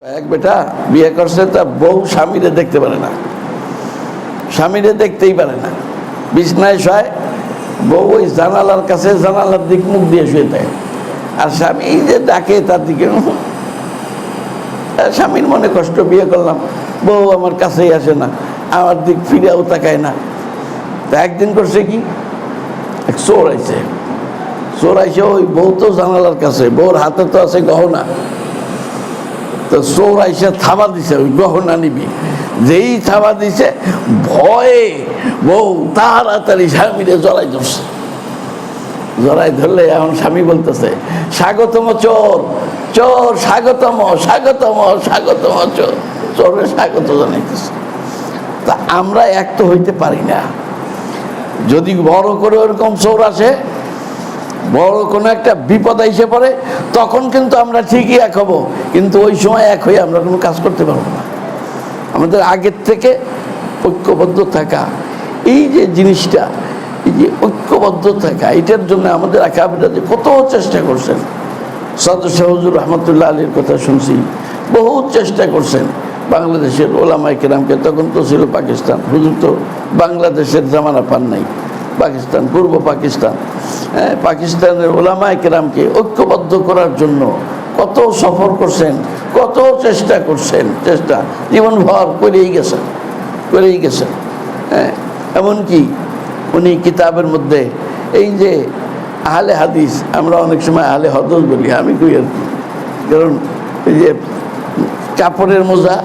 এক বেটা বিয়ে করছে, তা বউ স্বামীরে দেখতে পারে না, স্বামীরে দেখতেই পারে না। বিছনায় শয়, বউ ওই জানালার কাছে জানালার দিক মুখ দিয়ে শুয়ে থাকে, আর স্বামী যে ডাকে তার দিকে। স্বামীর মনে কষ্ট, বিয়ে করলাম, বউ আমার কাছেই আসে না, আমার দিক ফিরেও তাকায় না। তা একদিন করছে কি, এক চোর আইছে, চোর আইসে ওই বউ তো জানালার কাছে, বউর হাতে তো আছে গহনা, তো চোর আইসে থাবা দিছে, ওই গহনা নিবি। যেই থাবা দিছে, ভয়ে বউ তাড়াতাড়ি স্বামীরে জড়াই ধরছে। জড়াই ধরলে এখন স্বামী বলতেছে, স্বাগতম চোর, চোর স্বাগতম, স্বাগতম, স্বাগতম চোর, চোরের স্বাগত জানাইতেছে। তা আমরা এক তো হইতে পারি না। যদি বড় করে ওরকম চোর আসে, বড় কোনো একটা বিপদ এসে পড়ে, তখন কিন্তু আমরা ঠিকই এক হব, কিন্তু ওই সময় এক হয়ে আমরা কোনো কাজ করতে পারবো না। আমাদের আগের থেকে ঐক্যবদ্ধ থাকা, এই যে জিনিসটা, এই যে ঐক্যবদ্ধ থাকা, এটার জন্য আমাদের আকাবিরা যে কত চেষ্টা করছেন। সদস্য হুজুর রহমতুল্লাহ আলীর কথা শুনছি, বহুত চেষ্টা করছেন বাংলাদেশের ওলামায়ে কেরামকে। তখন তো ছিল পাকিস্তান, হুজুর তো বাংলাদেশের জামানা পান নাই, পাকিস্তান, পূর্ব পাকিস্তান। হ্যাঁ, পাকিস্তানের ওলামায়ে কেরামকে ঐক্যবদ্ধ করার জন্য কত সফর করছেন, কত চেষ্টা করছেন, চেষ্টা জীবনভর করেই গেছেন, করেই গেছেন। হ্যাঁ, এমনকি উনি কিতাবের মধ্যে এই যে আহলে হাদিস, আমরা অনেক সময় আহলে হদিস বলি, আমি কই আর কি, কারণ এই যে কাপড়ের মোজা,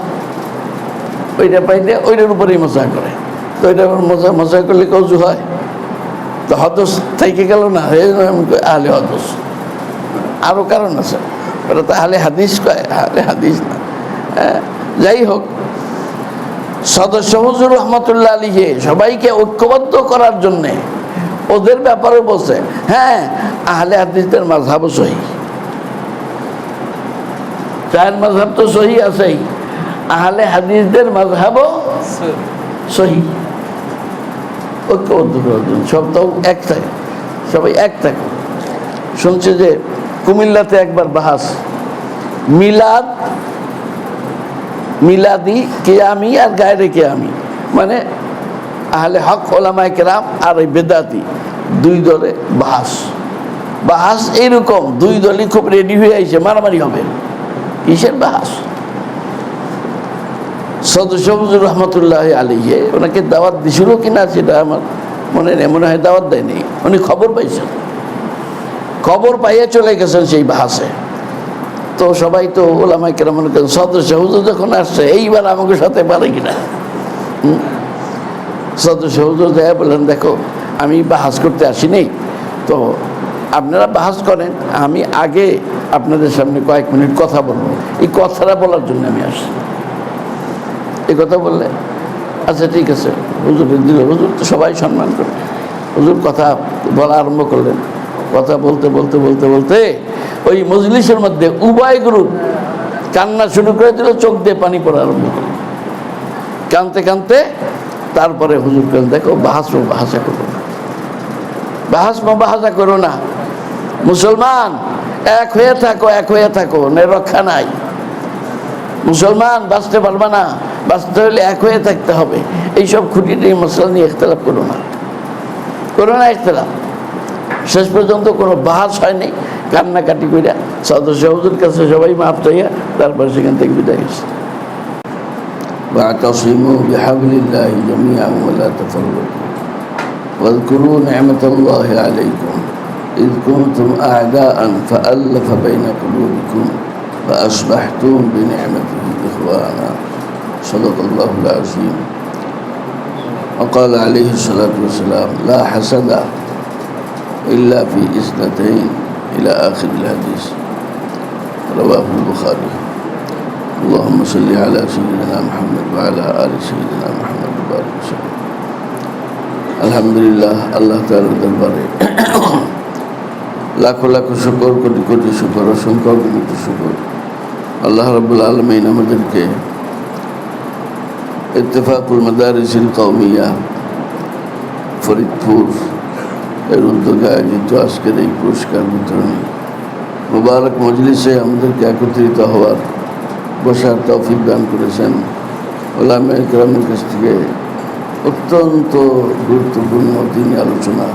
ওইটা পাইলে ওইটার উপরেই মজা করে, তো ওইটা মজা মজা করলে কজু হয়, তো হদস থেকে গেল না, আহলে হদস। আরও কারণ আছে, ওটা তো আহলে হাদিস কয়, আহলে হাদিস না। যাই হোক, সদস্য হুজুর রহমতুল্লাহ আলীকে সবাইকে ঐক্যবদ্ধ করার জন্যে ওদের ব্যাপারে বলছে, হ্যাঁ আহলে হাদিসদের মাযহাবও সহি, চার মাযহাব তো সহি আছেই, আহলে হাদিসদের মাযহাবও সহি। ঐক্যবদ্ধ করার জন্য সব তো এক থাকে, সবাই এক থাকে। শুনছে যে কুমিল্লাতে একবার বাহাস, মিলাদ, মিলাদি কেয়ামি আর গায়রে কেয়ামি, মানে আহলে হক ওলামায়ে কেরাম আর এই বেদাতি, দুই দলে বাহাস। বাহাস এইরকম, দুই দলই খুব রেডি হয়ে আইছে, মারামারি হবে। কিসের বাহাস? সদস্য হুজুর রহমতুল্লাহ আলীকে ওনাকে দাওয়াত দিছিল কিনা সেটা আমার মনে নেই, মনে হয় দাওয়াত দেয়নি। উনি খবর পাইছেন, খবর পাইয়ে চলে গেছেন সেই বাহাসে। তো সবাই তো ওলামায়ে কেরাম মনে করেন, সদস্য হুজুর যখন আসছে, এইবার আমাকে সাথে পারে কিনা। সদস্য হুজুর দেয়া বললেন, দেখো আমি বাহাস করতে আসিনি, তো আপনারা বাহাস করেন, আমি আগে আপনাদের সামনে কয়েক মিনিট কথা বলবো, এই কথাটা বলার জন্য আমি আসি। এই কথা বললে, আচ্ছা ঠিক আছে, হুজুর দিল। হুজুর তো সবাই সম্মান করে, হুজুর কথা বলা আরম্ভ করলেন। কথা বলতে বলতে বলতে বলতে ওই মজলিসের মধ্যে উভয় গ্রুপ কান্না শুরু করে দিল, চোখ দিয়ে পানি পড়া আরম্ভ করল, কানতে কানতে। তারপরে হুজুর কেন, দেখো বাহাস বাহাসা করো না, বাহাস বাহাসা করো না, মুসলমান এক হয়ে থাকো, এক হয়ে থাকো, রক্ষা নাই। মুসলমান বাঁচতে পারবে না, বাঁচতে হলে এক হয়ে থাকতে হবে। এইসব খুঁটিটি মশলা নিয়ে ইখতিলাফ করো না, করো না ইখতিলাফ। শেষ পর্যন্ত কোনো বাহাস হয়নি, কান্নাকাটি করিয়া সদস্য হুজুর কাছে সবাই মাফ চাইয়া তারপর সেখান থেকে বিদায় হয়েছে। واعتصموا بحبل الله جميعا ولا تفرقوا واذكروا نعمة الله عليكم إذ كنتم أعداء فألف بين قلوبكم فأصبحتم بنعمته إخوانا صدق الله العظيم. وقال عليه الصلاة والسلام لا حسد إلا في إثنتين إلى آخر الحديث رواه البخاري. اللهم صل على سيدنا محمد وعلى آل سيدنا محمد وبارك وسلم. আলহামদুলিল্লাহ, আল্লাহ তাআলার দরবারে লাখো লাখো শুকর, কোটি কোটি শুকর, অসংখ্য অগণিত শুকর। আল্লাহ রাব্বুল আলামিন আমাদেরকে ইত্তেফাকুল মাদারিসিল কওমিয়া ফরিদপুর এর উদ্যোগে আয়োজিত আজকের এই পুরস্কার বিতরণী মুবারক মজলিসে আমাদেরকে একত্রিত হওয়ার বসার তৌফিক দান করেছেন, ওলামায়ে কেরামের কাছ থেকে অত্যন্ত গুরুত্বপূর্ণ দিনী আলোচনা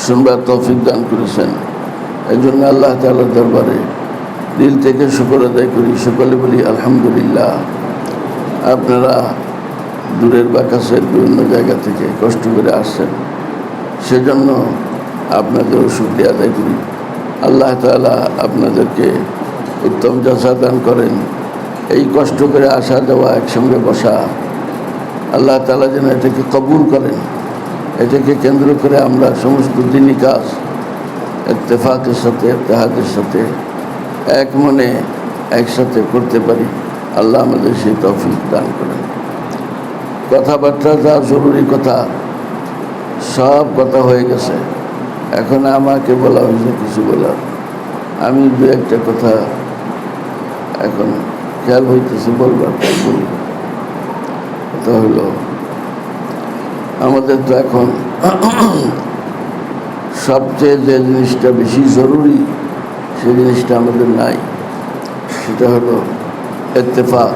শুনবার তৌফিক দান করেছেন। এই জন্য আল্লাহ তাআলার দরবারে দিল থেকে শুকর আদায় করি, সকলে বলি আলহামদুলিল্লাহ। আপনারা দূরের বা কাছের বিভিন্ন জায়গা থেকে কষ্ট করে আসছেন, সেজন্য আপনাদেরও শুকরিয়া আদায় করি। আল্লাহ তাআলা আপনাদেরকে উত্তম জাযা দান করেন। এই কষ্ট করে আসা যাওয়া, একসঙ্গে বসা, আল্লাহ তাআলা যেন এটাকে কবুল করেন। এটাকে কেন্দ্র করে আমরা সমস্ত দিনী কাজ ইত্তেফাকের সাথে, ইত্তেহাদের সাথে এক মনে একসাথে করতে পারি। আল্লাহ আমাদের সেই তৌফিক দান করেন। কথাবার্তা যা জরুরি কথা, সব কথা হয়ে গেছে। এখন আমাকে বলা হয়েছে কিছু বলার। আমি দু একটা কথা এখন খেয়াল হইতেছে বলবার, বলি। কথা হলো, আমাদের তো এখন সবচেয়ে যে জিনিসটা বেশি জরুরি, সেই জিনিসটা আমাদের নাই। সেটা হলো ইত্তেফাক,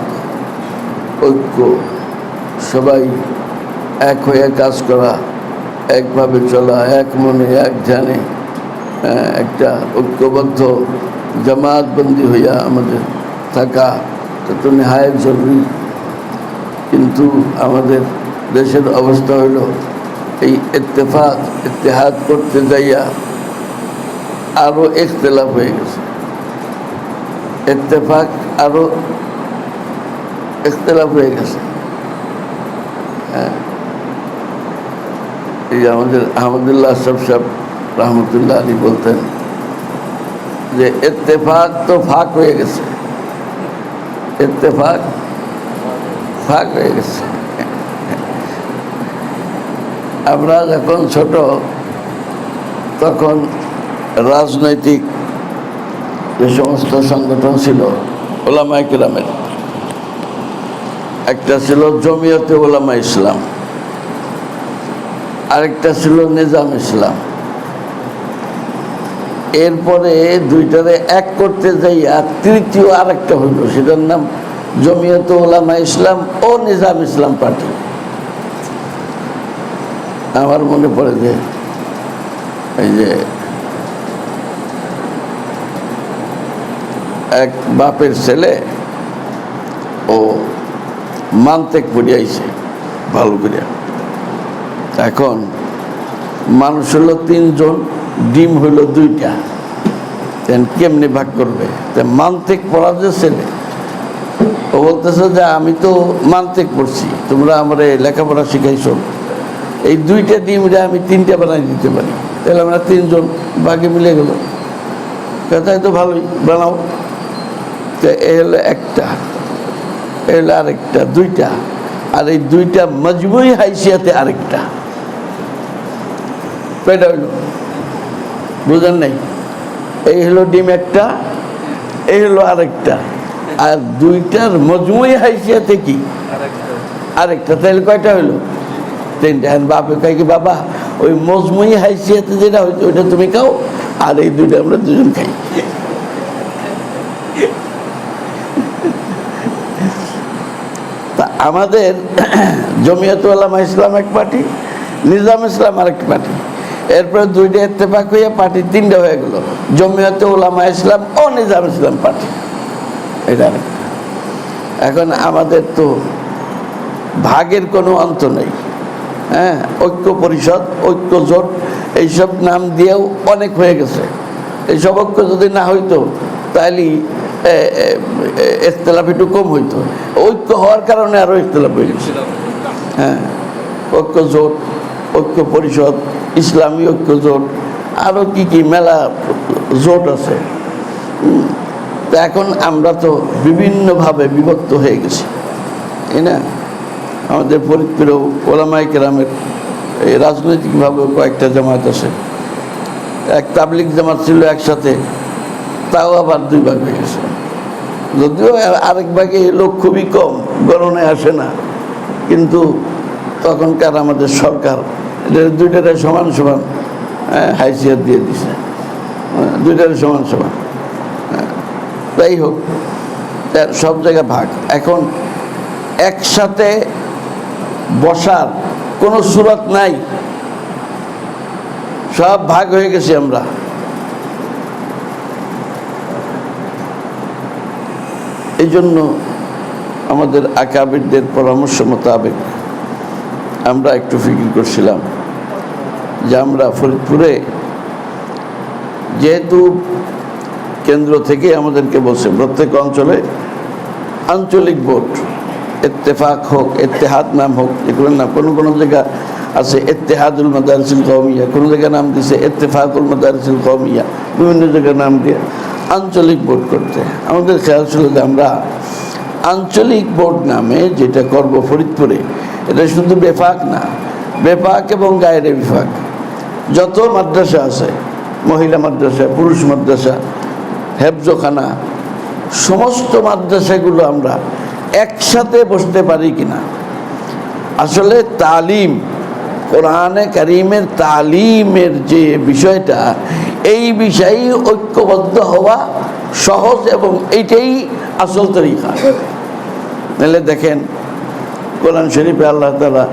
ঐক্য, সবাই এক হয়ে কাজ করা, একভাবে চলা, এক মনে এক ধ্যানে, একটা ঐক্যবদ্ধ জামাতবন্দি হইয়া আমাদের থাকা তো নেহায়েত জরুরি। কিন্তু আমাদের দেশের অবস্থা হইল এই ইত্তেফাক, ইত্তেহাদ করতে যাইয়া আরও ইখতিলাফ হয়ে গেছে। ইত্তেফাক আরও ইখতিলাফ হয়ে গেছে। এই আমাদের আহমদুল্লাহ আশরাফ সাহেব রহমতুল্লাহ আলী বলতেন যে ইত্তেফাক তো ফাঁক হয়ে গেছে, ইত্তেফাক ফাঁক হয়ে গেছে। আমরা যখন ছোট, তখন রাজনৈতিক যে সমস্ত সংগঠন ছিল ওলামায়ে কেরামের, একটা ছিল জমিয়তে ওলামা ইসলাম, আরেকটা ছিল নিজাম ইসলাম। এরপরে দুইটারে এক করতে যাইয়া তৃতীয় আরেকটা হইল, সেটার নাম জমিয়তে ওলামা ইসলাম ও নিজাম ইসলাম পার্টি। আমার মনে পড়ে যে এই যে এক বাপের ছেলে, ও মানতেক পড়িয়াইছে ভালো করে। এখন মানুষ হলো 3 জন, ডিম হইল 2টা, কেমনি ভাগ করবে? মানতেক পড়া যে ছেলে, ও বলতেছে যে আমি তো মানতেক পড়ছি, তোমরা আমার লেখাপড়া শিখাইছো, এই 2টা ডিমরে আমি 3টা বানাই দিতে পারি, তাহলে আমরা 3 জন ভাগে মিলে গেল। কথাই তো ভালোই, বানাও। তো এ হলো একটা, এ হলো আরেকটা, 2টা, আর এই 2টা মজমুই হাইসিয়াতে আরেকটা। কয়টা হইল? বুঝেন নাই? এই হলো ডিম একটা, এই হলো আরেকটা, আর 2টার মজমুই হাইসিয়াতে কি আরেকটা। তাহলে কয়টা হইলো? 3টা। বাপে কয় কি, বাবা ওই মজমুই হাইসিয়াতে যেটা হইতো ওইটা তুমি খাও, আর এই 2টা আমরা 2 জন খাই। তা আমাদের জমিয়তে ওলামা ইসলাম এক পার্টি, নিজাম ইসলাম আরেক পার্টি। এরপরে 2টা ইত্তেফাক হইয়া পার্টি 3টা হয়ে গেল, জমিয়তে ওলামা ইসলাম ও নিজাম ইসলাম পার্টি। এটা এখন আমাদের তো ভাগের কোনো অন্ত নেই। হ্যাঁ, ঐক্য পরিষদ, ঐক্য জোট, এইসব নাম দিয়েও অনেক হয়ে গেছে। এইসব ঐক্য যদি না হইতো তাহলে ইখতিলাফ একটু কম হইতো। ঐক্য হওয়ার কারণে আরও ইখতিলাফ হয়ে গেছে। হ্যাঁ, ঐক্য জোট, ঐক্য পরিষদ, ইসলামী ঐক্য জোট, আরও কি কি মেলা জোট আছে। তো এখন আমরা তো বিভিন্নভাবে বিভক্ত হয়ে গেছি, তাই না? আমাদের ফরিদপুরে ওলামায়ে কেরামের এই রাজনৈতিকভাবেও কয়েকটা জামাত আছে। এক তাবলিগ জামাত ছিল একসাথে, তাও আবার 2 ভাগ হয়ে গেছে। যদিও আরেক ভাগে লোক খুবই কম, গণনায় আসে না, কিন্তু তখনকার আমাদের সরকার এদের 2টারে সমান সমান হাইসিয়ত দিয়ে দিছে, 2টারে সমান সমান। যাই হোক, সব জায়গায় ভাগ। এখন একসাথে বসার কোনো সুরত নাই, সব ভাগ হয়ে গেছি আমরা। এই জন্য আমাদের আকাবিরদের পরামর্শ মোতাবেক আমরা একটু ফিকির করছিলাম যে আমরা ফরিদপুরে, যেহেতু কেন্দ্র থেকে আমাদেরকে বলছে প্রত্যেক অঞ্চলে আঞ্চলিক বোর্ড, ইত্তেফাক হোক, ইত্তেহাদ নাম হোক, এগুলোর নাম কোনো কোনো জায়গা আছে ইত্তেহাদুল মাদারিসুল কওমিয়া, কোনো জায়গায় নাম দিয়েছে ইত্তেফাকুল মাদারিসুল কওমিয়া, বিভিন্ন জায়গায় নাম দিয়ে আঞ্চলিক বোর্ড করতে। আমাদের খেয়াল ছিল যে আমরা আঞ্চলিক বোর্ড নামে যেটা করব ফরিদপুরে, এটা শুধু বেফাক না, বেফাক এবং গায়রে বিফাক যত মাদ্রাসা আছে, মহিলা মাদ্রাসা, পুরুষ মাদ্রাসা, হেফজখানা, সমস্ত মাদ্রাসাগুলো আমরা একসাথে বসতে পারি কিনা। আসলে তালিম, কোরআনে কারীমের তালিমের যে বিষয়টা, এই বিষয়ে ঐক্যবদ্ধ হওয়া সহজ এবং এইটাই আসল তরিকা। নাহলে দেখেন কোরআন শরীফে আল্লাহ তাআলা,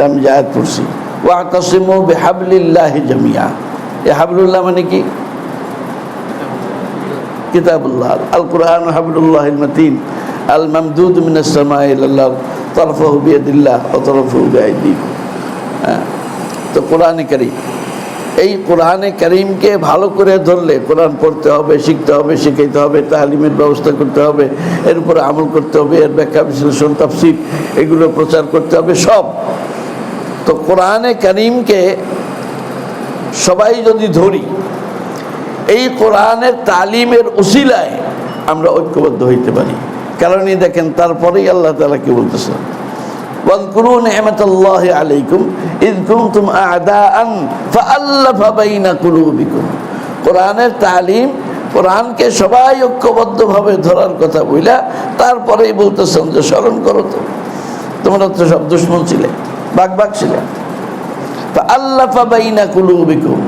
আমি আয়াত পড়ছি, ওয়াতাসিমু বিহাবলিল্লাহি জামিয়া। এই হাবলুল্লাহ মানে কি? কিতাবুল্লাহ, আল কোরআন হাবলুল্লাহিল মাতিন আল মামদুদ মিনাস সামাই ইলাল্লাহ তরফাহু বিয়াদিল্লাহ ওয়া তরফাহু বিআইদিকুম। তো কোরআনে কারীম, এই কোরআনে কারীমকে ভালো করে ধরলে, কোরআন পড়তে হবে, শিখতে হবে, শিখাইতে হবে, তালিমের ব্যবস্থা করতে হবে, এর উপরে আমল করতে হবে, এর ব্যাখ্যা বিশ্লেষণ তাফসীর এগুলো প্রচার করতে হবে সব। তো কোরআনে কারীমকে সবাই যদি ধরি, এই কোরআনের তালিমের উসিলায় আমরা ঐক্যবদ্ধ হইতে পারি। কারণ এই দেখেন, তারপরেই আল্লাহ তাআলা কি বলতেছেন, ওয়াযকুরু নি'মাতাল্লাহি আলাইকুম ইয কুনতুম আ'দাআন ফাআল্লাফা বাইনা কুলুবিকুম। কোরআনের তালিম, কোরআনকে সবাই ঐক্যবদ্ধভাবে ধরার কথা বইলা তারপরেই বলতেছেন যে স্মরণ করো তো, তোমরা তো সব দুশমন ছিলে, ভাগ ভাগ ছিলে। ফাআল্লাফা বাইনা কুলুবিকুম।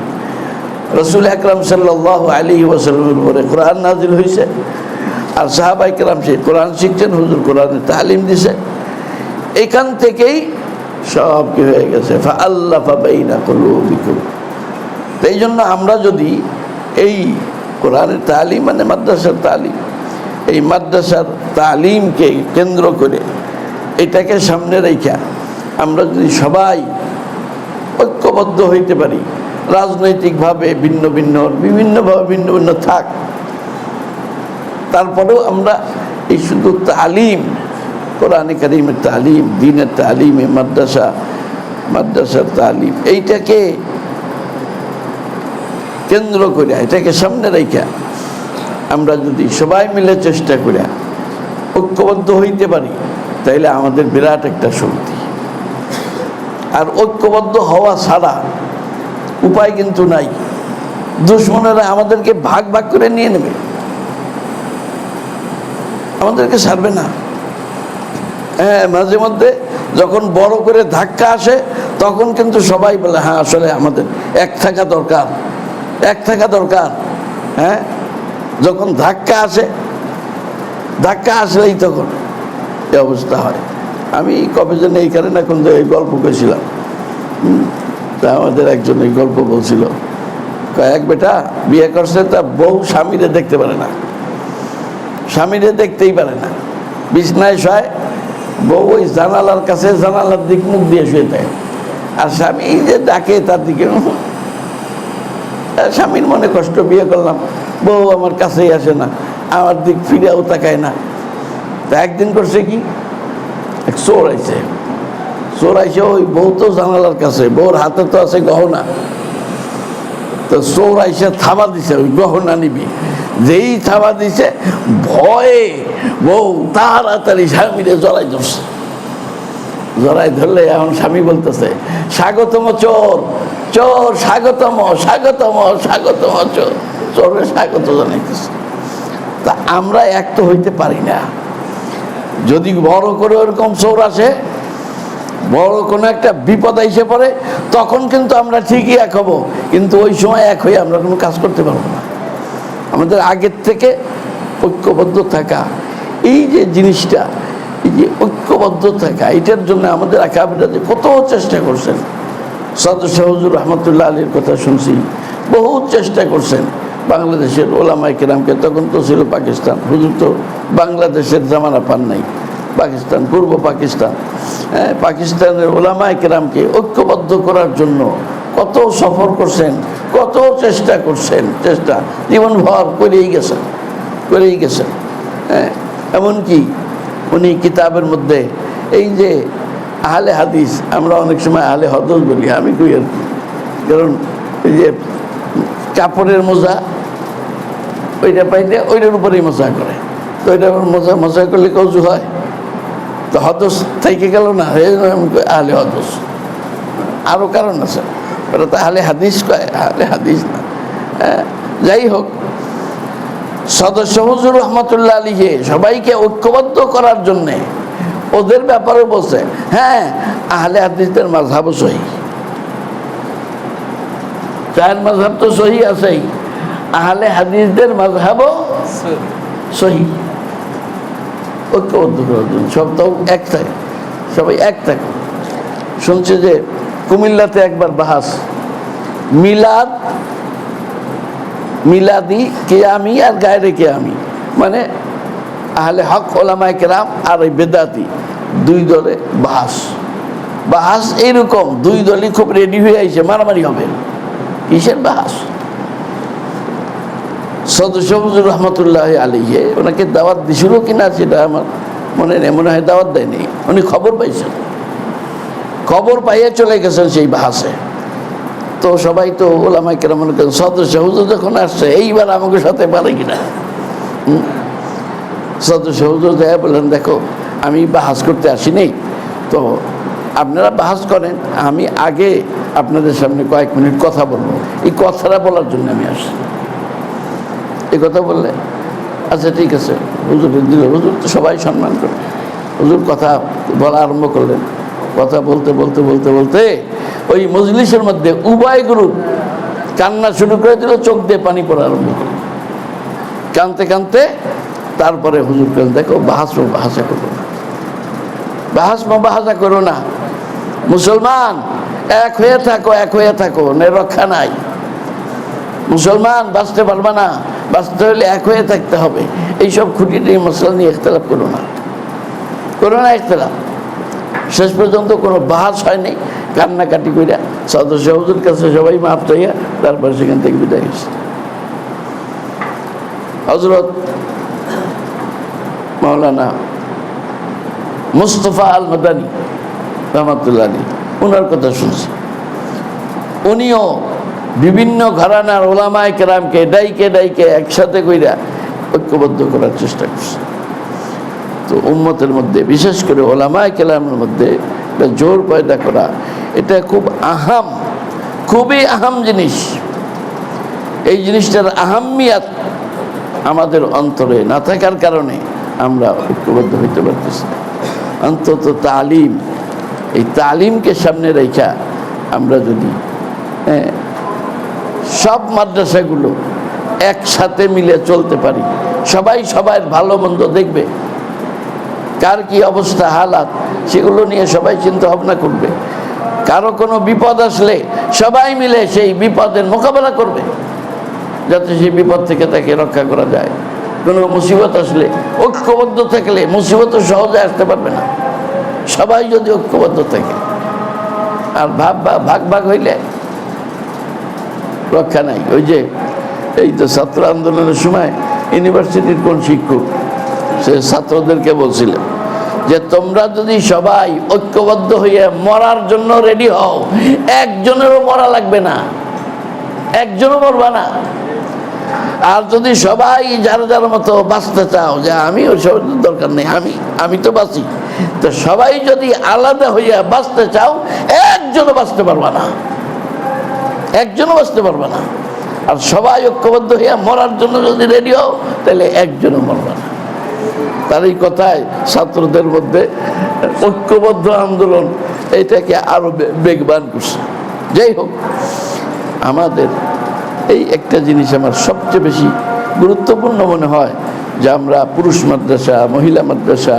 রাসূল আকরাম সাল্লাল্লাহু আলাইহি ওয়াসাল্লামের উপরে কোরআন নাযিল হয়েছে, আর সাহাবায়ে কেরাম সেই কোরআন শিখছেন, হুজুর কোরআনের তালিম দিছে। এখান থেকেই সব কি হয়ে গেছে, ফাআল্লাফা বাইনা কুলুবিকুম। এই জন্য আমরা যদি এই কোরআনের তালিম মানে মাদ্রাসার তালিম, এই মাদ্রাসার তালিমকে কেন্দ্র করে এটাকে সামনে রেখে আমরা যদি সবাই ঐক্যবদ্ধ হইতে পারি, রাজনৈতিকভাবে ভিন্ন ভিন্ন, বিভিন্নভাবে ভিন্ন ভিন্ন থাক, তারপরেও আমরা এই শুধু তালিম, কোরআনে কারীমের তালিম, দ্বীনের তালিম, মাদ্রাসার তালিম, এইটাকে কেন্দ্র করে, এটাকে সামনে রেখে আমরা যদি সবাই মিলে চেষ্টা করে ঐক্যবদ্ধ হইতে পারি, তাইলে আমাদের বিরাট একটা শক্তি। আর ঐক্যবদ্ধ হওয়া ছাড়া উপায় কিন্তু নাই। দুশমনেরা আমাদেরকে ভাগ ভাগ করে নিয়ে নেবে, আমাদেরকে ছাড়বে না। হ্যাঁ, মাঝে মধ্যে যখন বড় করে ধাক্কা আসে, তখন কিন্তু সবাই বলে হ্যাঁ আসলে আমাদের এক থাকা দরকার, এক থাকা দরকার। হ্যাঁ, যখন ধাক্কা আসলেই তখন এই অবস্থা হয়। আমি কবে যেন এই কারণে এখন এই গল্প করেছিলাম, তা আমাদের একজন এই গল্প বলছিল, এক বেটা বিয়ে করছে, তা বউ স্বামীরে দেখতে পারে না, স্বামীরে দেখতেই পারে না, বিছনায় শয়, বউ ওই জানালার কাছে, জানালার দিক মুখ দিয়ে শুয়ে থাকে, আর স্বামী যে ডাকে তার দিকে। স্বামীর মনে কষ্ট, বিয়ে করলাম, বউ আমার কাছেই আসে না, আমার দিক ফিরেও তাকায় না। তা একদিন করছে কি, এক চোর আইছে, ওই বউ তো জানালার কাছে, বউর হাতে তো আছে গহনা, তো চোর আইসে থাবা দিছে, ওই গহনা নিবি, যেই থাবা দিছে ভয়ে বউ তাড়াতাড়ি স্বামীরে জড়াই ধরছে। জড়াই ধরলে এখন স্বামী বলতেছে, স্বাগতম চোর, চোর স্বাগতম, স্বাগতম, স্বাগতম চোর, চোরের স্বাগত জানাইতেছে। তা আমরা এক তো হইতে পারি না। যদি বড় করে ওরকম চোর আসে, বড় কোনো একটা বিপদ এসে পড়ে, তখন কিন্তু আমরা ঠিকই এক হব, কিন্তু ওই সময় এক হয়ে আমরা কোনো কাজ করতে পারবো না। আমাদের আগের থেকে ঐক্যবদ্ধ থাকা, এই যে জিনিসটা, এই যে ঐক্যবদ্ধ থাকা, এটার জন্য আমাদের আকাবিরা যে কত চেষ্টা করছেন। সদস্য হুজুর রহমতুল্লাহ আলীর কথা শুনছি, বহুত চেষ্টা করছেন বাংলাদেশের ওলামায়ে কেরামকে। তখন তো ছিল পাকিস্তান, হুজুর তো বাংলাদেশের জামানা পান নাই, পাকিস্তান, পূর্ব পাকিস্তান। হ্যাঁ, পাকিস্তানের ওলামায়ে কেরামকে ঐক্যবদ্ধ করার জন্য কত সফর করছেন, কত চেষ্টা করছেন, চেষ্টা জীবনভর করেই গেছেন। হ্যাঁ, এমনকি উনি কিতাবের মধ্যে এই যে আহলে হাদিস, আমরা অনেক সময় আহলে হদিস বলি, আমি কই আর কি, কারণ এই যে কাপড়ের মোজা ওইটা পাইলে ওইটার উপরেই মজা করে, তো ওইটা মজা করলে কৌজু হয়, তো হদস থেকে গেল না, আহলে হদস। আরও কারণ আছে, ওটা তো আহলে হাদিস কয়, আহলে হাদিস না। হ্যাঁ, যাই হোক, সদস্য হুজুর রহমতুল্লাহ আলীকে সবাইকে ঐক্যবদ্ধ করার জন্যে ওদের ব্যাপারে বলছে, হ্যাঁ আহলে হাদিসদের মাযহাবও সহি, চার মাযহাব তো সহি আছেই, আহলে হাদিসদের মাযহাবও সহি। ঐক্যবদ্ধ করার জন্য সব তো এক থাকে, সবাই এক থাকে। শুনছে যে কুমিল্লাতে একবার বাহাস, মিলাদি কেয়ামি আর গায়রে কেয়ামি, মানে আহলে হক ওলামায়ে কেরাম আর এই বেদাতি, দুই দলে বাহাস এইরকম, দুই দলই খুব রেডি হয়ে আইছে, মারামারি হবে। কিসের বাহাস? সদস্য হুজুর রহমতুল্লাহ আলাইহি ওনাকে দাওয়াত দিছিল কিনা সেটা আমার মনে হয় দাওয়াত দেয়নি, উনি খবর পাইছেন, খবর পাইয়ে চলে গেছেন সেই বাহাসে। তো সবাই তো ওলামায়ে কেরাম মনে করেন সদস্য হুজুর যখন আসছে এইবার আমাকে সাথে পারে কিনা। সদস্য হুজুর দেয়া বললেন, দেখো আমি বাহাস করতে আসিনি, তো আপনারা বাহাস করেন, আমি আগে আপনাদের সামনে কয়েক মিনিট কথা বলবো, এই কথাটা বলার জন্য আমি আসছি। এই কথা বললে আচ্ছা ঠিক আছে, হুজুর দিল। হুজুর তো সবাই সম্মান করে, হুজুর কথা বলা আরম্ভ করলেন। কথা বলতে বলতে বলতে বলতে ওই মজলিসের মধ্যে উভয় গ্রুপ কান্না শুরু করে দিল, চোখ দিয়ে পানি পড়া আরম্ভ করল, কানতে কানতে। তারপরে হুজুর কেন, দেখো বাহাস করো না, মুসলমান এক হয়ে থাকো, রক্ষা নাই। মুসলমান বাঁচতে পারবা না, বাঁচতে হলে এক হয়ে থাকতে হবে। এইসব খুঁটিটি মশলা নিয়ে ইখতিলাফ করো না ইখতিলাফ। শেষ পর্যন্ত কোনো বাহাস হয়নি, কান্নাকাটি কইরা সদস্য হুজুর কাছে সবাই মাপ চাইয়া তারপরে সেখান থেকে বিদায় হয়েছে। হযরত মাওলানা মুস্তাফা আল মাদানী রহমাতুল্লাহ আলাইহি, ওনার কথা শুনছি। উনিও বিভিন্ন ঘরানার ওলামায়ে কেরামকে ডাইকে একসাথে কইরা ঐক্যবদ্ধ করার চেষ্টা করছে। তো উম্মতের মধ্যে, বিশেষ করে ওলামায়ে কেরামের মধ্যে একটা জোর পয়দা করা, এটা খুবই আহাম জিনিস। এই জিনিসটার আহাম্মিয়াত আমাদের অন্তরে না থাকার কারণে আমরা ঐক্যবদ্ধ হইতে পারতেছি। অন্তত তালিম, এই তালিমকে সামনে রেখা আমরা যদি সব মাদ্রাসাগুলো একসাথে মিলে চলতে পারি, সবাই সবার ভালো মন্দ দেখবে, কার কি অবস্থা হালাত সেগুলো নিয়ে সবাই চিন্তা ভাবনা করবে। কারো কোনো বিপদ আসলে সবাই মিলে সেই বিপদের মোকাবেলা করবে, যাতে সেই বিপদ থেকে তাকে রক্ষা করা যায়। কোনো মুসিবত আসলে ঐক্যবদ্ধ থাকলে মুসিবত সহজে আসতে পারবে না, সবাই যদি ঐক্যবদ্ধ থাকে। আর ভাগ হইলে রক্ষা নাই। ওই যে এই তো ছাত্র আন্দোলনের সময় ইউনিভার্সিটির কোন শিক্ষক সে ছাত্রদেরকে বলছিলেন যে তোমরা যদি সবাই ঐক্যবদ্ধ হয়ে মরার জন্য রেডি হও, একজনেরও মরা লাগবে না, একজনও মরবা না। আর যদি সবাই যার যার মতো বাঁচতে চাও, যে আমি ওই সব দরকার নেই, আমি তো বাঁচি, তো সবাই যদি আলাদা হইয়া বাঁচতে চাও, একজনও বাঁচতে পারবা না, আর সবাই ঐক্যবদ্ধ হইয়া মরার জন্য যদি রেডি হও, তাহলে একজনও মরবা না। তার এই কথায় ছাত্রদের মধ্যে ঐক্যবদ্ধ আন্দোলন এইটাকে আরো বেগবান করছে। যাই হোক, আমাদের এই একটা জিনিস আমার সবচেয়ে বেশি গুরুত্বপূর্ণ মনে হয়, যে আমরা পুরুষ মাদ্রাসা, মহিলা মাদ্রাসা,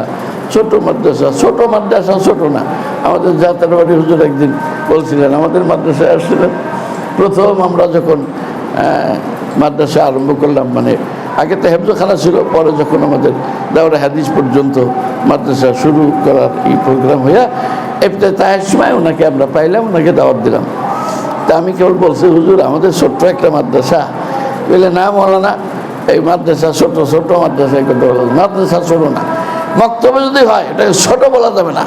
ছোট মাদ্রাসা, ছোট না। আমাদের যাত্রাবাড়ি হুজুর একদিন বলছিলেন, আমাদের মাদ্রাসায় আসছিলেন প্রথম আমরা যখন মাদ্রাসা আরম্ভ করলাম, মানে আগে তো হেফজখানা ছিল, পরে যখন আমাদের দাওরা হাদিস পর্যন্ত মাদ্রাসা শুরু করার এই প্রোগ্রাম হইয়া ইফতেতাহের সময় ওনাকে আমরা পাইলাম, ওনাকে দাওয়াত দিলাম। তা আমি কেবল বলছি, হুজুর আমাদের ছোট্ট একটা মাদ্রাসা। বলে না মৌলানা, এই মাদ্রাসা ছোট মাদ্রাসা, মাদ্রাসা ছোট না, মক্তব্য যদি হয় এটাকে ছোট বলা যাবে না।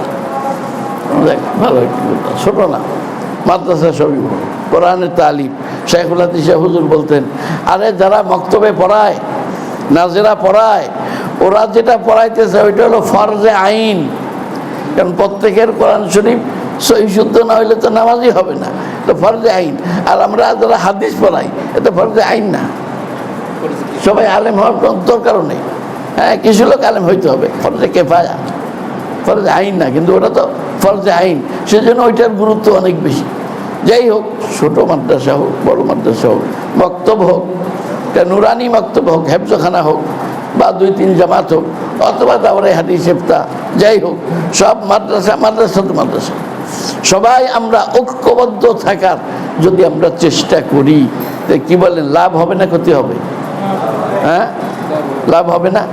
ভালো ছোট না, মাদ্রাসা সবই কোরআনের তালিম। শেখুল হাদিস হুজুর বলতেন, আরে যারা মক্তবে পড়ায়, নাজেরা পড়ায়, ওরা যেটা পড়াইতেছে ওইটা হলো ফরজে আইন। কারণ প্রত্যেকের কোরআন শরীফ সহি শুদ্ধ না হইলে তো নামাজই হবে না, তো ফরজে আইন। আর আমরা যারা হাদিস পড়াই, এটা ফরজে আইন না। সবাই আলেম হওয়ার দরকারও নেই, হ্যাঁ কিছু লোক আলেম হইতে হবে, ফরজে কেফায়া, ফরজে আইন না, কিন্তু ওটা তো ফরজে আইন, সেজন্য ওইটার গুরুত্ব অনেক বেশি। যাই হোক, ছোট মাদ্রাসা হোক, বড় মাদ্রাসা হোক, মক্তব হোক, নুরানি মক্তব হোক, হেফজখানা হোক, বা 2-3 জামাত হোক, অথবা তারপরে হাদিস ইফতা, যাই হোক, সব মাদ্রাসা তো মাদ্রাসা। সবাই আমরা ঐক্যবদ্ধ থাকার যদি আমরা চেষ্টা করি, কি বলেন, লাভ হবে না ক্ষতি হবে? হ্যাঁ, লাভ হবে না?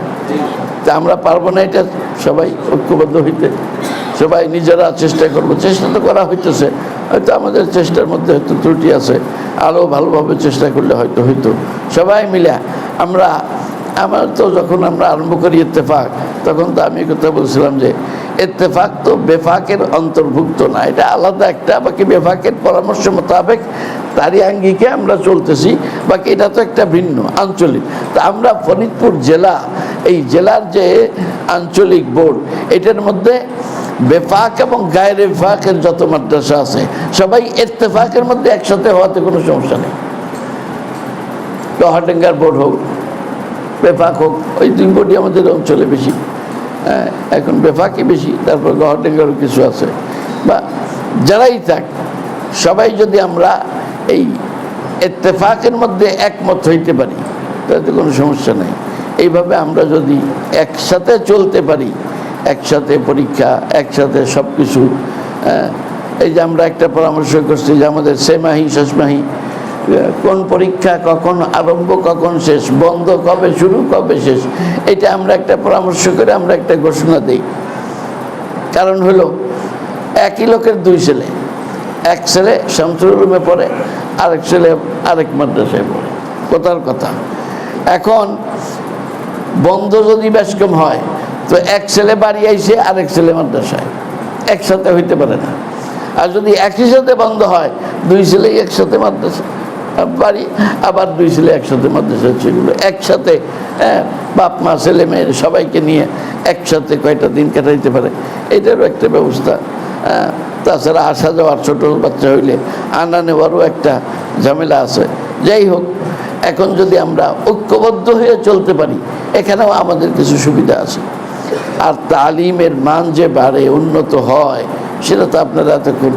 তা আমরা পারবো না এটা সবাই ঐক্যবদ্ধ হইতে? সবাই নিজেরা চেষ্টা করবো, চেষ্টা তো করা হইতেছে, হয়তো আমাদের চেষ্টার মধ্যে হয়তো ত্রুটি আছে, আরও ভালোভাবে চেষ্টা করলে হয়তো সবাই মিলে আমার তো যখন আমরা আরম্ভ করি ইত্তেফাক, তখন তো আমি কথা বলছিলাম যে ইত্তেফাক তো বেফাকের অন্তর্ভুক্ত না, এটা আলাদা একটা, বাকি বেফাকের পরামর্শ মোতাবেক তারই আঙ্গিকে আমরা চলতেছি, বাকি এটা তো একটা ভিন্ন আঞ্চলিক। তা আমরা ফরিদপুর জেলা, এই জেলার যে আঞ্চলিক বোর্ড, এটার মধ্যে বেফাক এবং গায়রে বেফাকের যত মাদ্রাসা আছে সবাই ইত্তেফাকের মধ্যে একসাথে হওয়াতে কোনো সমস্যা নেই। লোহাডাঙ্গার বোর্ড হোক, বেফাক হোক, ওই 2 বোর্ডই আমাদের অঞ্চলে বেশি। এখন বেফাকই বেশি, তারপর লোহাডাঙ্গারও কিছু আছে, বা যারাই থাক, সবাই যদি আমরা এই ইত্তেফাকের মধ্যে একমত হইতে পারি তাতে কোনো সমস্যা নেই। এইভাবে আমরা যদি একসাথে চলতে পারি, একসাথে পরীক্ষা, একসাথে সব কিছু, এই যে আমরা একটা পরামর্শ করছি যে আমাদের সেমাহি শেষমাহি, কোন পরীক্ষা কখন আরম্ভ কখন শেষ, বন্ধ কবে শুরু কবে শেষ, এটা আমরা একটা পরামর্শ করে আমরা একটা ঘোষণা দিই। কারণ হলো একই লোকের 2 ছেলে, এক ছেলে শামসুল উলুমে পড়ে, আরেক ছেলে আরেক মাদ্রাসায় পড়ে, কথার কথা। এখন বন্ধ যদি বেশ কম হয়, তো এক ছেলে বাড়ি আইসে আরেক ছেলে মাদ্রাসায়, একসাথে হইতে পারে না। আর যদি একই সাথে বন্ধ হয়, 2 ছেলেই একসাথে মাদ্রাসা বাড়ি, আবার 2 ছেলে একসাথে মাদ্রাসায় সেগুলো একসাথে, বাপ মা ছেলে মেয়ে সবাইকে নিয়ে একসাথে কয়টা দিন কাটাইতে পারে, এটারও একটা ব্যবস্থা। তাছাড়া আসা যাওয়ার ছোট বাচ্চা হইলে আনা নেওয়ারও একটা ঝামেলা আছে। যাই হোক, এখন যদি আমরা ঐক্যবদ্ধ হয়ে চলতে পারি, এখানেও আমাদের কিছু সুবিধা আছে। আর তালিমের মান যে বাড়ে, উন্নত হয়, সেটা তো আপনারা এতক্ষণ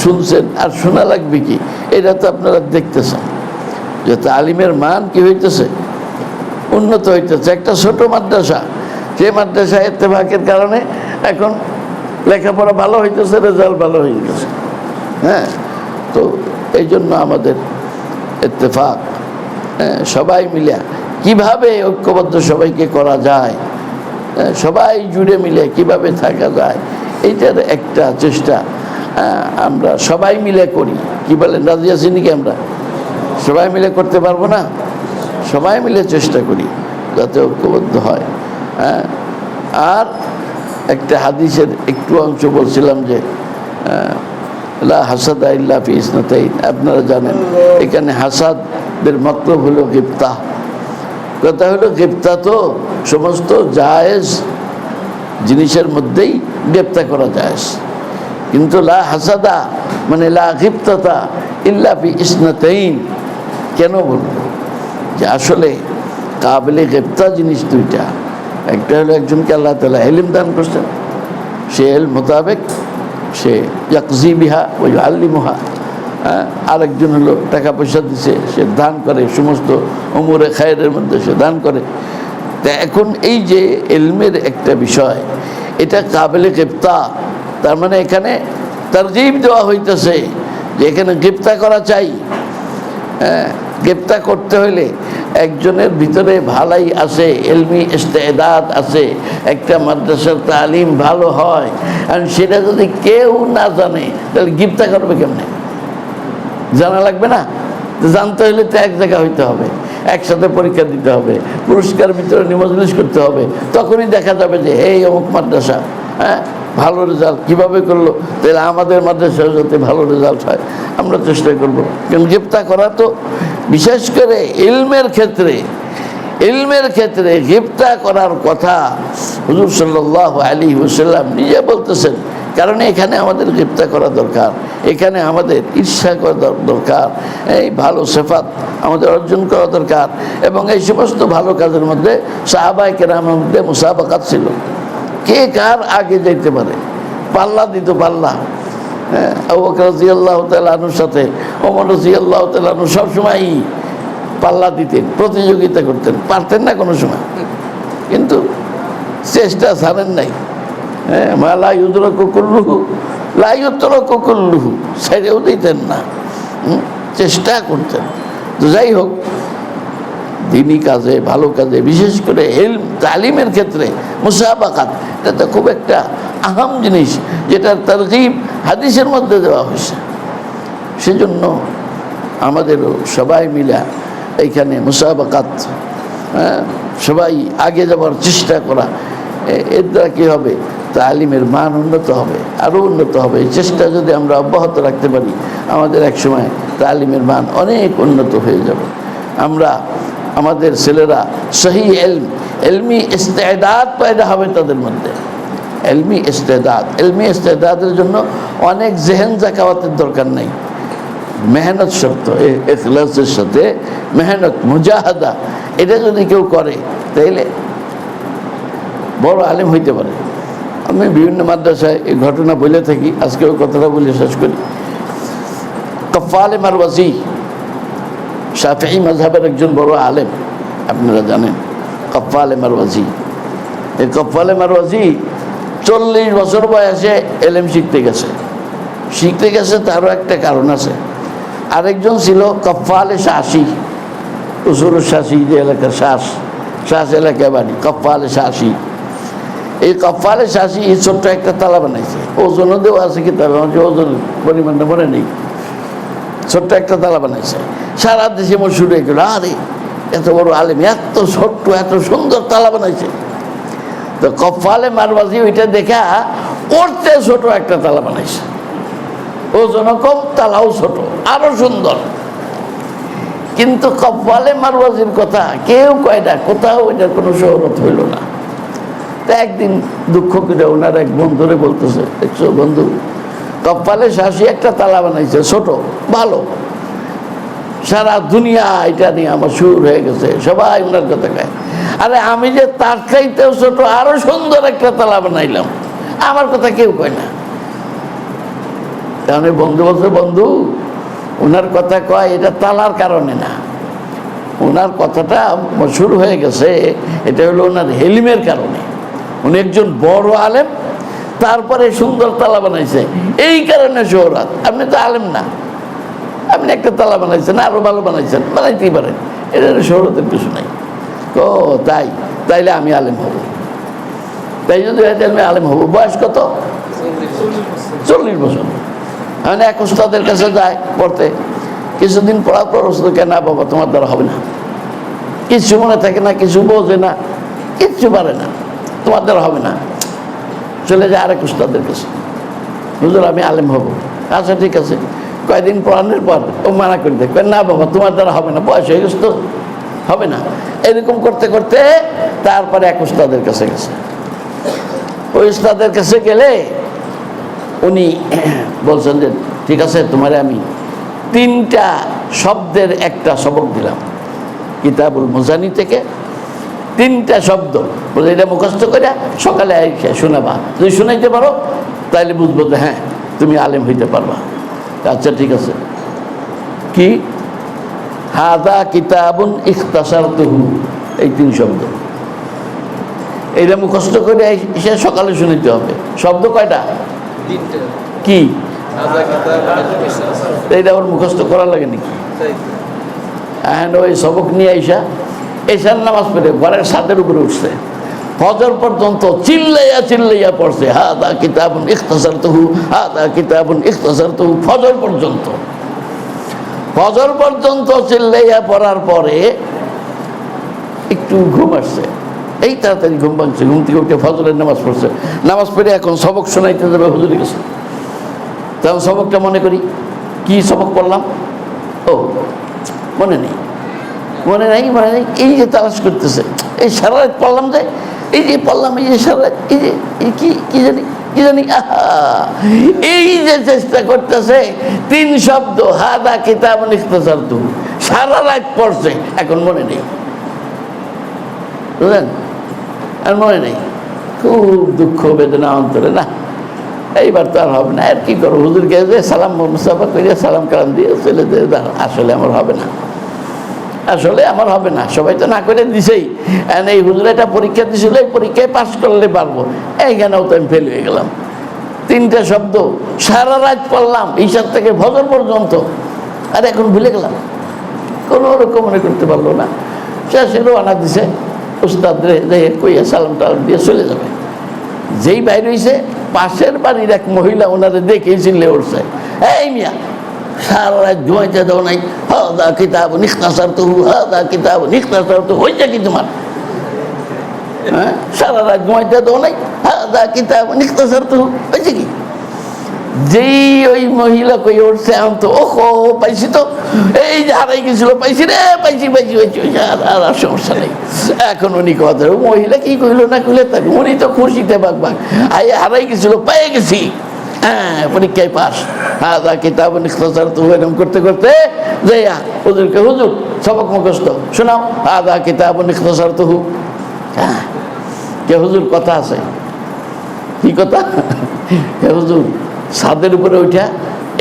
শুনছেন, আর শোনা লাগবে কি, এটা তো আপনারা দেখতেছেন যে তালিমের মান কি হইতেছে, উন্নত হইতেছে। একটা ছোট মাদ্রাসা, যে মাদ্রাসা ইত্তেফাকের কারণে এখন লেখাপড়া ভালো হইতেছে, রেজাল্ট ভালো হয়ে গেছে। হ্যাঁ, তো এই জন্য আমাদের ইত্তেফাক, সবাই মিলে কিভাবে ঐক্যবদ্ধ সবাইকে করা যায়, সবাই জুড়ে মিলে কিভাবে থাকা যায়, এইটার একটা চেষ্টা আমরা সবাই মিলে করি। কি বলেন, রাজি আছি নাকি? আমরা সবাই মিলে করতে পারবো না? সবাই মিলে চেষ্টা করি যাতে ঐক্যবদ্ধ হয়। আর একটা হাদিসের একটু অংশ বলছিলাম যে লা হাসাদা ইল্লা ফি ইসনাতাইন, আপনারা জানেন এখানে হাসাদের মতলব হলো গিবতা। কথা হলো গিবতা তো সমস্ত জায়েজ জিনিসের মধ্যেই গ্রেপ্তার করা যায়, কিন্তু লা হাসাদা মানে লা গিবতাতা ইল্লা ফি ইসনাতাইন কেন বলবো? যে আসলে কাবিলে গ্রেপ্তা জিনিস 2টা। একটা হলো একজনকে আল্লাহ তাআলা ইলম দান করছেন, সে ইলম মোতাবেক সে ইয়াকজি বিহা ওয়া ইউআল্লিমুহা। আরেকজন হলো টাকা পয়সা দিছে, সে দান করে, সমস্ত উমুরে খায়রের মধ্যে সে দান করে। তা এখন এই যে ইলমের একটা বিষয়, এটা কাবিলে গ্রেপ্তা, তার মানে এখানে তারগীব দেওয়া হইতেছে যে এখানে গ্রেপ্তা করা চাই। হ্যাঁ, গ্রেপ্তা করতে হইলে একজনের ভিতরে ভালাই আছে, ইলমি ইস্তেদাদ আছে, একটা মাদ্রাসার তালিম ভালো হয়, আর সেটা যদি কেউ না জানে তাহলে গ্রেপ্তা করবে কেমনে? জানা লাগবে না? জানতে হলে তো এক জায়গা হইতে হবে, একসাথে পরীক্ষা দিতে হবে, পুরস্কার বিতরণী মজলিস করতে হবে, তখনই দেখা যাবে যে এই অমুক মাদ্রাসা হ্যাঁ ভালো রেজাল্ট কীভাবে করলো, তাহলে আমাদের মাদ্রাসায় যাতে ভালো রেজাল্ট হয় আমরা চেষ্টা করবো। কিন্তু গ্রেপ্তা করা তো বিশেষ করে ইলমের ক্ষেত্রে গ্রেপ্তা করার কথা হুজুর সাল্লাল্লাহু আলাইহি ওয়াসাল্লাম নিজে বলতেছেন। কারণ এখানে আমাদের গ্রেপ্তা করা দরকার, এখানে আমাদের ঈর্ষা করা দরকার, এই ভালো সিফাত আমাদের অর্জন করা দরকার। এবং এই সমস্ত ভালো কাজের মধ্যে সাহাবায়ে কেরামের মধ্যে মুসাবাকাত ছিল, কে কার আগে যাইতে পারে, পাল্লা দিত পাল্লা। হ্যাঁ, আবু বকর রাদিয়াল্লাহু তাআলা আনহুর সাথে ওমর রাদিয়াল্লাহু তাআলা আনহু সবসময়ই পাল্লা দিতেন, প্রতিযোগিতা করতেন, পারতেন না কোনো সময়, কিন্তু চেষ্টা ছাড়েন নাই। হ্যাঁ, মা লা ইউদরাকু কুল্লুহু লা ইউতরাকু কুল্লুহু, ছেড়েও দিতেন না, চেষ্টা করতেন। তো যাই হোক, দিনী কাজে ভালো কাজে বিশেষ করে ইলম তালিমের ক্ষেত্রে মুসাবাকাত, এটা তো খুব একটা আহাম জিনিস, যেটার তারগীব হাদিসের মধ্যে দেওয়া হয়েছে। সেজন্য আমাদেরও সবাই মিলা এইখানে মুসাবাকাত, সবাই আগে যাওয়ার চেষ্টা করা, এর দ্বারা কী হবে, তালিমের মান উন্নত হবে, আরও উন্নত হবে। এই চেষ্টা যদি আমরা অব্যাহত রাখতে পারি, আমাদের একসময় তালিমের মান অনেক উন্নত হয়ে যাবে। আমরা আমাদের ছেলেরা সহি ইলমি ইস্তেদাদ পয়দা হবে তাদের মধ্যে। ইলমি ইস্তেদাদের জন্য অনেক জেহেন জাকাওয়াতের দরকার নেই, মেহনত শর্ত, ইখলাসের সাথে মেহনত মুজাহাদা, এটা যদি কেউ করে তাইলে বড় আলেম হইতে পারে। আমি বিভিন্ন মাদ্রাসায় এই ঘটনা বলে থাকি, আজকে ওই কথাটা বলে শেষ করি। কফফালে মারওয়াজি শাফিঈ মাযহাবের একজন বড় আলেম, আপনারা জানেন কফফালে মারওয়াজি। এই কফফালে মারওয়াজি 40 বছর বয়সে এলেম শিখতে গেছে, তারও একটা কারণ আছে। আরেকজন ছিল কফফালে শাসি, উসুর শাসি, যে এলাকার শ্বাস এলাকায় বাড়ি, কফফালে শাসি। এই কফফালে শাসি ছোট্ট একটা তালা বানাইছে, ওজনও দেওয়া আছে কিতাবে, ওজন পরিমাণটা মনে নেই, ছোট্ট একটা তালা বানাইছে, সারা দেশে মশহুর হয়ে গেল, আরে এত বড় আলেম এত ছোট্ট এত সুন্দর তালা বানাইছে। তো কফফালে মারওয়াজি ওইটা দেখা ওর চেয়ে ছোট একটা তালা বানাইছে, ওজনও কম, তালাও ছোট, আরো সুন্দর। কিন্তু কফফালে মারওয়াজির কথা কেউ কয় না, কোথাও এটার কোনো শহরত হইল না। তো একদিন দুঃখ করে ওনার এক বন্ধুরে বলতেছে, দেখছো বন্ধু, কফফালে শাসি একটা তালা বানাইছে ছোট, ভালো, সারা দুনিয়া এটা নিয়ে আমার শুরু হয়ে গেছে, সবাই ওনার কথা কয়। আরে আমি যে তার চাইতেও ছোট আরো সুন্দর একটা তালা বানাইলাম, আমার কথা কেউ কয় না। তাহলে বন্ধু বলছে, বন্ধু ওনার কথা কয় এটা তালার কারণে না, ওনার কথাটা শুরু হয়ে গেছে এটা হলো ওনার হেলিমের কারণে। উনি একজন বড় আলেম, তারপরে সুন্দর তালা বানাইছে, এই কারণে শোহরত। আপনি তো আলেম না, আপনি একটা তালা বানাইছেন, আরো ভালো বানাইছেন, বানাইতেই পারেন, এটা শোহরতের কিছু নাই। ও তাইলে আমি আলেম হব, তাই যদি আমি আলেম হব। বয়স কত? 40 বছর। মানে এক উস্তাদের কাছে যায় পড়তে, কিছুদিন পড়ার পর উস্তাদ কেন, বাবা তোমার দ্বারা হবে না, কিছু মনে থাকে না, কিছু বোঝে না, কিচ্ছু পারে না, তোমার দ্বারা হবে না। চলে যায় আরেক উস্তাদের কাছে, হুজুর আমি আলেম হব। আচ্ছা ঠিক আছে, কয়েকদিন পড়ানোর পর ও মানা করে দেয়, না বাবা তোমার দ্বারা হবে না, বয়স হয়ে গেছে তো, হবে না। এরকম করতে করতে তারপরে এক উস্তাদের কাছে গেছে। ওই উস্তাদের কাছে গেলে উনি বলছেন যে ঠিক আছে, তোমারে আমি 3টা শব্দের একটা সবক দিলাম কিতাবুল মুজানি থেকে, 3টা শব্দ বলে এটা মুখস্থ করে সকালে শোনাবা, যদি শোনাইতে পারো তাহলে বুঝবো যে হ্যাঁ তুমি আলেম হইতে পারবা। আচ্ছা ঠিক আছে, কি? হাদা কিতাবুন ইখতাসারতুহু, এই 3 শব্দ। এইটা মুখস্থ করে এসে সকালে শুনিতে হবে। শব্দ কয়টা? কি এইটা আবার মুখস্থ করা লাগে নাকি? এখন ওই সবক নিয়ে আইসা এশার নামাজ পড়ে ঘরের ছাদের উপরে উঠছে, ফজর পর্যন্ত চিল্লাইয়া চিল্লাইয়া পড়ছে, হাদা কিতাবুন ইখতাসারতুহু, হাদা কিতাবুন ইখতাসারতুহু, ফজর পর্যন্ত। ফজর পর্যন্ত চিল্লাইয়া পড়ার পরে একটু ঘুম আসছে, এই তাড়াতাড়ি ঘুম ভাঙছে, ঘুম থেকে উঠে ফজরের নামাজ পড়ছে। নামাজ পড়ে এখন সবক শোনাইতে যাবে হুজুরের কাছে। তখন সবকটা মনে করি, কি সবক পড়লাম, ও মনে নেই, মনে নেই, মনে নেই। এই যে তালাশ করতেছে, এই সারা রাত পড়লাম যে, এই যে পড়লাম, এই যে সারা রাত, এই যে কি জানি কি জানি, এই যে চেষ্টা করতেছে 3 শব্দ, হাদা কিতাবুন ইখতাসারতুহু, সারা রাত পড়ছে, এখন মনে নেই, বুঝলেন? আর মনে নেই, খুব দুঃখ বেদনা অন্তরে। না, এইবার তো আর হবে না, আর কি করবো, হুজুরকে যে সালাম মুসাফা করিয়া সালাম কালাম দিয়ে চলে যে, আসলে আমার হবে না, আসলে আমার হবে না, সবাই তো না করে দিছেই। এই হুজুর একটা পরীক্ষা দিছিল, এই পরীক্ষায় পাশ করলে পারবো, এইখানেও তো আমি ফেল হয়ে গেলাম। 3টা শব্দ সারা রাত পড়লাম, ঈশার থেকে ফজর পর্যন্ত, আর এখন ভুলে গেলাম, কোনো রকম মনে করতে পারলো না। শেষেরও আনা দিছে, উস্তাদরে কইয়া সালাম টালাম দিয়ে চলে যাবে। যেই বাইর হয়েছে, পাশের বাড়ির এক মহিলা ওনারে দেখে চিল্লে উঠছে, এই মিয়া সারা রাত ঘুমাইতে দাও নাই, হাদা কিতাবুন ইখতাসারতুহু, হাদা কিতাবুন ইখতাসারতুহু, হইছে কি তোমার? হ্যাঁ, সারা রাত ঘুমাইতে দাও নাই, হাদা কিতাবুন ইখতাসারতুহু, হইছে কি? যেই ওই মহিলা কই উঠছে, আমি তো ওহো পাইছি, তো এই যে হারাই গেছিল, পাইছি রে, পাইছি পাইছি পাইছি, আর সমস্যা নেই। এখন উনি কথা, মহিলা কি কইলো না কইলে তাকে, উনি তো খুশিতে বাগ বাগ, হারাই গেছিল, পেয়ে গেছি, হ্যাঁ পরীক্ষায় পাস, হাদা কিতাবুন ইখতাসারতুহু, এরকম করতে করতে যাইয়া হুজুরকে, হুজুর সবক মুখস্থ শোনাও, হাদা কিতাবুন ইখতাসারতুহু। হ্যাঁ, কে হুজুর কথা আছে, কি কথা? কে হুজুর ছাদের উপরে উঠা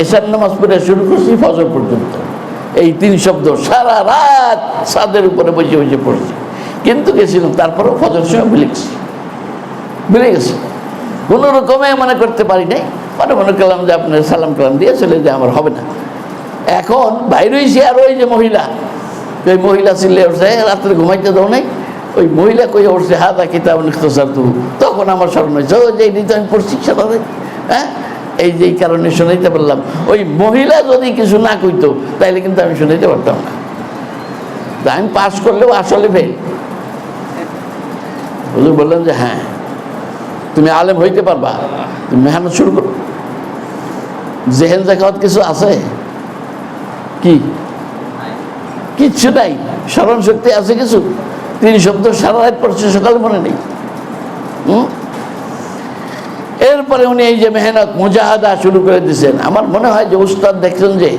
এশার নামাজ পড়ে শুরু করছি ফজর পর্যন্ত, এই 3 শব্দ সারা রাত ছাদের উপরে বসে বসে পড়ছি, কিন্তু গেছিলাম, তারপরেও ফজর সময় ভুলে গেছি, কোনো রকমে মনে করতে পারি নাই। মনে করলাম যে আপনার সালাম কালাম দিয়ে চলে যে আমার হবে না। এখন বাইরে হয়েছি, আর ওই যে মহিলা, ওই মহিলা চিল্লে উঠছে, রাত্রে ঘুমাইতে দাও নাই, ওই মহিলা কই উঠছে, হাদা কিতাবুন ইখতাসারতুহু, তখন আমার স্মরণ হয়েছে, ও যে এই তো আমি পড়ছি সারা রাত। হ্যাঁ, এই যে কারণে শোনাইতে পারলাম। ওই মহিলা যদি কিছু না কইতো তাইলে কিন্তু আমি শোনাইতে পারতাম না, আমি পাস করলেও আসলে ফেল। হুজুর বললাম যে হ্যাঁ, তুমি আলেম হইতে পারবা, তুমি মেহনত শুরু করো। জেহেন জাকাত কিছু আছে কি? কিচ্ছু নাই। স্মরণ শক্তি আছে কিছু? 3 শব্দ সারা রাত পড়ছে, সকালে মনে নেই। এরপরে উনি এই যে মেহনত মুজাহাদা শুরু করে দিয়েছেন। আমার মনে হয় যে উস্তাদ দেখছেন যে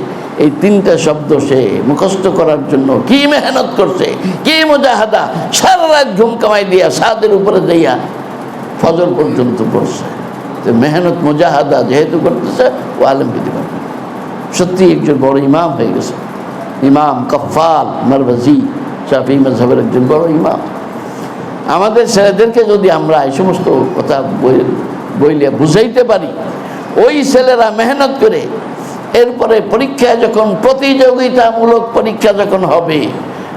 এই 3টা শব্দ সে মুখস্থ করার জন্য কি মেহনত করছে, কি মুজাহাদা, সারা রাত ঘুম কামাই দিয়া ছাদের উপরে যাইয়া ফজর পর্যন্ত পড়ছে। তো মেহনত মুজাহাদা যেহেতু করতেছে, ও আলেম হইতে পারবে। সত্যি একজন বড় ইমাম হয়ে গেছে। ইমাম কফাল মারওয়াজি শাফি মাযহাবের একজন বড় ইমাম। আমাদের ছেলেদেরকে যদি আমরা এই সমস্ত কথা বইলে বুঝাইতে পারি, ওই ছেলেরা মেহনত করে এরপরে পরীক্ষা যখন প্রতিযোগিতামূলক পরীক্ষা যখন হবে,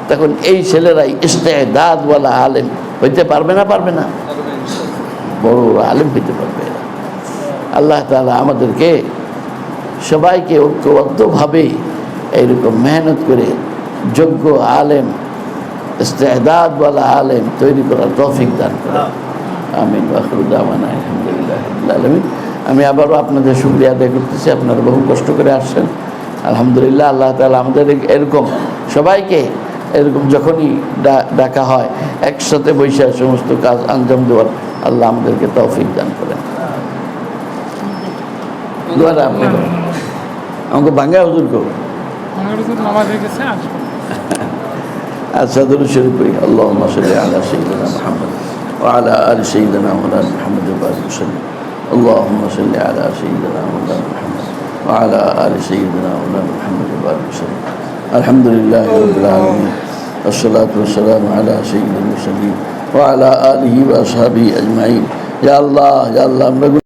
তখন এই ছেলেরাই ইস্তেদাদওয়ালা আলেম হইতে পারবে না? পারবে না? বড় আলেম হইতে পারবে। আল্লাহ তাআলা আমাদেরকে সবাইকে ঐক্যবদ্ধভাবে এইরকম মেহনত করে যোগ্য আলেম, ইস্তেদাদওয়ালা আলেম তৈরি করার তৌফিক দান করে। আমিন। ওয়া আখিরু দাওয়ানা আলহামদুলিল্লাহি রাব্বিল আলামিন। আমি আবারও আপনাদের শুকরিয়া আদায় করতেছি, আপনারা বহু কষ্ট করে আসছেন। আলহামদুলিল্লাহ, আল্লাহ তাআলা আমাদের এরকম সবাইকে এরকম যখনই ডাকা হয় একসাথে বসে সমস্ত কাজ আঞ্জাম দেওয়ার আল্লাহ আমাদেরকে তৌফিক দান করেন। দোয়াটা আপনি করেন। আমাকে বাঙ্গা হুজুরকে আচ্ছা দরুদ শরীফ পড়ি। আল্লাহুম্মা সাল্লি আলা সাইয়্যিদিনা মুহাম্মদ ওয়া আলা আলি সাইয়্যিদিনা মাওলানা মুহাম্মদ ওয়া বারিক ওয়াসাল্লিম। আল্লাহুম্মা সাল্লি আলা সাইয়্যিদিনা মাওলানা মুহাম্মদ ওয়া আলা আলি সাইয়্যিদিনা মাওলানা মুহাম্মদ ওয়া বারিক ওয়াসাল্লিম। আলহামদুলিল্লাহি রাব্বিল আলামিন। আসসালাতু ওয়াসসালামু আলা সাইয়্যিদিল মুরসালিন ওয়া আলা আলিহি ওয়া আসহাবিহি আজমাইন। ইয়া আল্লাহ, ইয়া আল্লাহ, আমরা